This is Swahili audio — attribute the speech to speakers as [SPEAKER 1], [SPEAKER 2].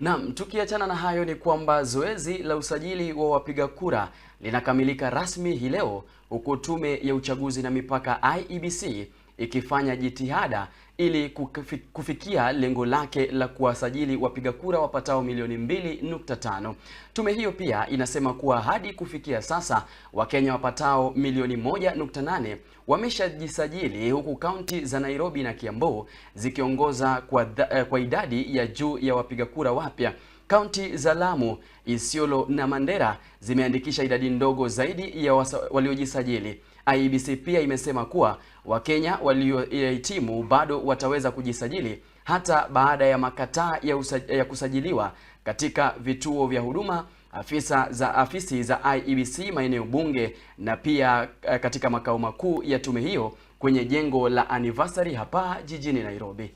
[SPEAKER 1] Naam, tukiachana na hayo ni kwamba zoezi la usajili wa wapiga kura linakamilika rasmi hii leo, huku Tume ya Uchaguzi na Mipaka IEBC ikifanya jitihada ili kufikia lengo lake la kuwasajili wapiga kura wapatao milioni 2.5. Tume hiyo pia inasema kuwa hadi kufikia sasa Wakenya wapatao milioni 1.8 wameshajisajili, huku kaunti za Nairobi na Kiambu zikiongoza kwa idadi ya juu ya wapiga kura wapya. Kaunti za Lamu, Isiolo na Mandera zimeandikisha idadi ndogo zaidi ya waliojisajili. IEBC pia imesema kuwa Wakenya waliohitimu bado wataweza kujisajili hata baada ya makataa ya kusajiliwa katika vituo vya huduma, afisi za IEBC maeneo bunge na pia katika makao makuu ya tume hiyo kwenye jengo la Anniversary hapa jijini Nairobi.